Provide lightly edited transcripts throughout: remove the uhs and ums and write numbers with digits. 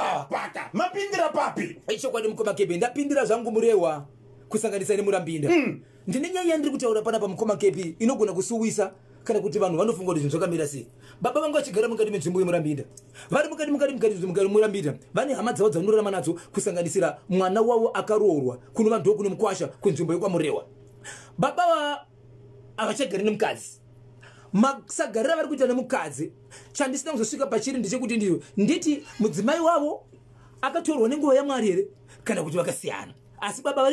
Vaka. Mapindira papi. Icho kwadi mukoma kepi ndapindira zvangu murewa kusanganisa nemurambinda. Ndine nyaya ndiri kutaura pana pa mukoma kepi inogona kusuwisa kana kuti vanhu vanofunga kuti zvinhu zvakamira sei. Baba vangu vachigara mukati menzvimbo yemurambinda. Vari mukati murambinda. Vane hama dzavo dzavanorarama nadzo kusanganisira mwana wavo akaroorwa kunova ndo kuno mukwasha kwenzvimbo yekwamurewa. Baba avachagari nemukadzi. Masagarira vari kuita nemukadzi. Chandisina kuzosvika pachiri ndechekuti ndiyo nditi mudzimai wavo akatorwa nenguva yaMwari here kana kuti vakasiyana. Asi baba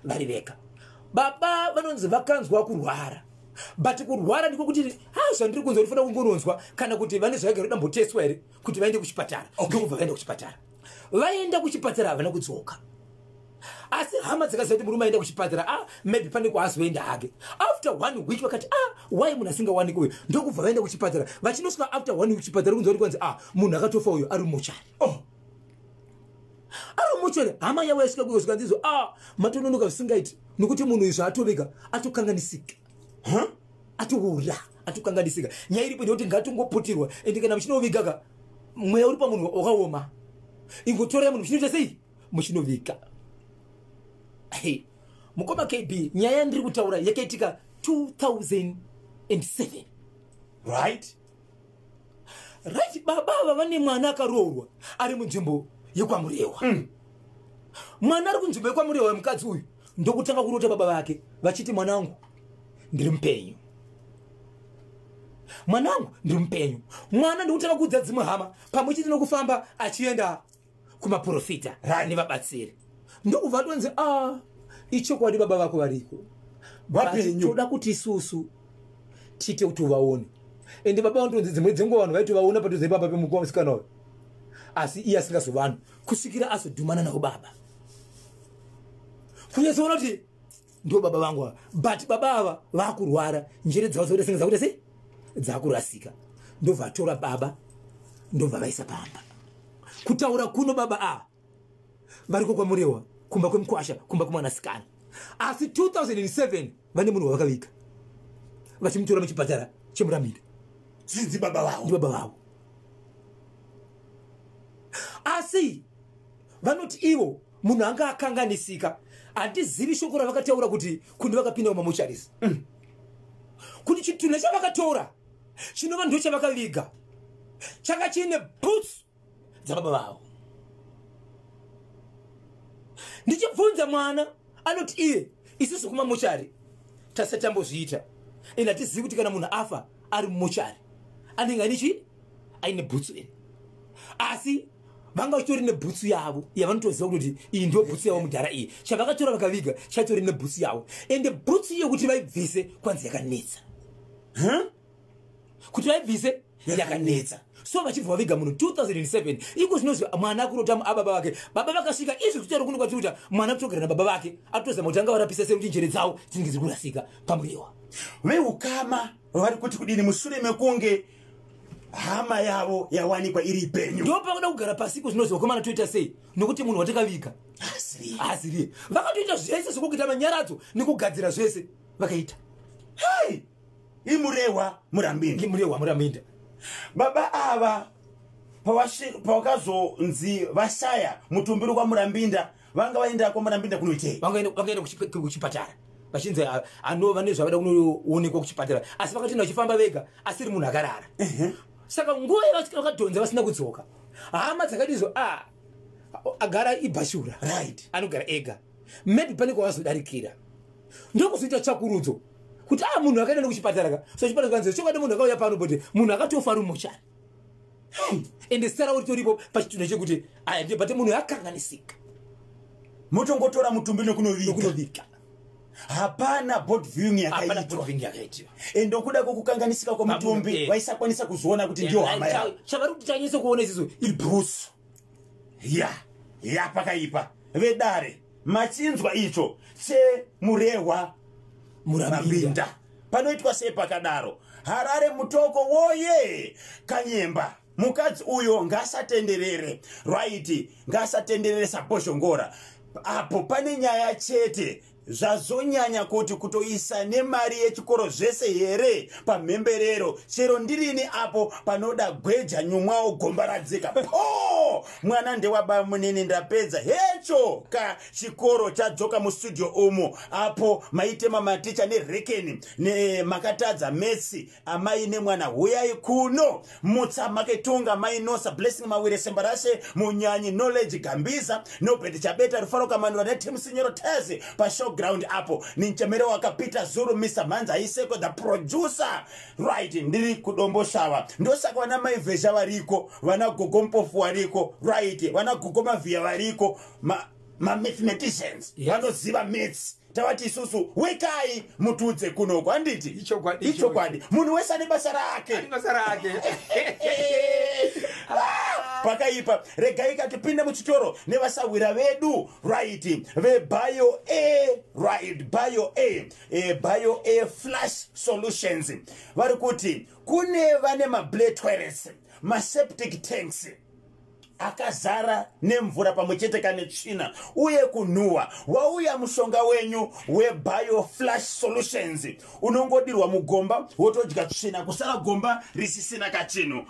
vari veka. Baba vanonzi vakanzwa kurwara. But kurwara ndiko kuti zvandiri kunzwa rifuna kungononzwa kana kuti vane zvavagara damboteswa here kuti vaende kuchipatara. Ndokubva vaenda kuchipatara. Vaenda kuchipatara havana kudzoka. Asi hama dzakaziva kuti murume aenda kuchipatara, maybe pane kwaazoenda hake. After 1 week vakati why munhu asingawanikwi uyu. Ndokubva vaenda kuchipatara. Vachinosvika after 1 week kuchipatara kunzwa kuti kwanzi munhu akatofa uyu ari mumochari. Ari mumochari. Hama yavo yasvika kuzosvika ndizo matononoka zvisingaiti nokuti munhu uyu zvaatovika atokanganisika. Atoura atokanganisika. Nyaya iripo ndekuti ngatongoputirwa ende kana muchinovigaka mweya uri pamunhu wakaoma. Ingotora munhu muchinoita sei? Muchinovika. Hey, mukoma KB nyaya ndiri kutaura yakaitika 2007. Right? Baba vane mwana akaroorwa ari munzvimbo yekwamurewa. Mwana ari kunzvimbo yekwamurewa mukadzi uyu ndokutanga kurota baba vake vachiti mwanangu ndiri mupenyu. Mwanangu ndiri mupenyu. Mwana ndokutanga kuudza dzimwe hama pamwe chete nokufamba achienda kumaprofita nevabatsiri. Ndokubva tonzi ichokwadi baba vako variko. Toda kuti isusu tite kuti uvaone. Ende baba vantonzi dzimwe dzenguva vanhu vaiti vaona padhuze baba pemukoma musikana uyu. Asi iye asingazovanhu kusvikira azodhumana navo baba. Kunyasoona kuti ndo baba vangu ava. But baba ava vakurwara njere dzavo dzokuti senga dzakuita sei? Dzakurasika. Ndobva vatora baba ndobva vaisa pamba. Kutaura kuno baba variko kwamurewa kumba kwemukwasha kumba kumwanasikana. Asi 2007 vane munhu wavakavika vachimutora muchipatara chemurambinda. Zvinzi baba vavo. Ndi baba vavo. Asi vanoti ivo munhu anga akanganisika. Handizivi shoko ravakataura kuti kundi vakapinda mumamucharisi. Kuti chitunha chavakatora chinova ndo chavakaviga changa chiine boots dzababa vavo. Ndichibvunza mwana anoti iye isusu kumamuchari tasatambozviita. Ende hatizivi kuti kana munhu afa ari mumochari anenge anichi aine bhutsu ere. Asi vanga vachitori nebhutsu yavo yavanotoziva kuti iyi ndio bhutsu yavo mudhara iyi. Chavakatora vakaviga chatori nebhutsu yavo. Ende bhutsu iyo kuti vaibvise kwanzi yakanetsa. Kuti vaibvise yakanetsa. So vachibva vaviga munhu 2007. Iko zvinozvi mwana akurota ababa vake. Baba vakasvika izvi kutaura kuno kwati kuti mwana kutogara nababa vake atozama kuti anga varapisa sei kuti njere dzavo dzinenge dziri kurasika pamurewa. Veukama vari kuti kudini mushure mekunge hama yavo yawanikwa iri penyu. Ndo pakuda kugara pasi kuzvinozvi vakomana toita sei nokuti munhu watakaviga asiriye. Vakatoita zvese zvokuita manyaradzo nekugadzira zvese vakaita. Hey! Imurewa murambinda. Baba ava pavakazonzi vashaya mutumbiro kwamurambinda vanga vaenda kwamurambinda kunoitei? Vakaenda kuchipatara. Vachinzi anova nezvavada kunoonekwa kuchipatara. Asi vakatoenda vachifamba vega asiri munhu akarara. Saka nguva vakadhonza vasina kudzoka. Hama dzakatizo agara ibhashura. Right. Anogara ega. Maybe pane kwavazodarikira. Ndokuzoita chakurudzo. Kuti munhu akaenda kuchipatara ka. So chipatara kwanze chokwadi munhu akauya pano bote munhu akatofa ari mumochari. Ende sara uri toripo pachitunha chekuti ndiye bate munhu akanganisika. Mutongotora mutumbiro kunovika. Hapana board viewing yakaitwa. Ndokuda kwokukanganisika kwomutumbi vaisakwanisa kuzoona kuti ndio hama yavo. Chavari kuti chanyese kuona isiso ibhusu. Pakaipa. Vedare machinzwa icho chemurewa murambinda panoitwa sei pakadaro. Harare mutoko woye Kanyemba mukadzi uyo ngasatenderere. Right, ngasatenderere saBhozhongora. Apo pane nyaya chete zvazonyanya kuti kutoisa nemari yechikoro zvese here pamhemberero chero ndirini apo panoda gweja nyumwawo gomba radzika. kuno mwana ndewaba munini ndapedza hecho ka chikoro chadzoka mustudio umo apo maitema maticha nerekeni nemakatadza metsi amai nemwana huyai kuno mutsa maketonga mainosa blessing mawire sembarashe munyanyi knowledge gambiza nobeti chabeta rufaro kamanura netimsinyero tezi pa showground apo ninchemere wakapita zuru Mr. Manza iseko the producer right ndiri kudombo shawa ndosaka wana maivesha variko vana gogompofu variko right vana gogomavhiya variko mathematicians vanoziva maths tavati isusu wekai mutudze kunoko handiti ichokwadi munhu wese ane basa rake pakaipa regai katipinde muchitoro nevasawira vedu right vebio a flash solutions vari kuti kune vane mablade toilets maseptic tanks akazara nemvura pamwechete kane tsvina uye kunhuhwa wauya mushonga wenyu webio flash solutions unongodirwa mugomba wotodya tsvina kusara gomba risisina kachinhu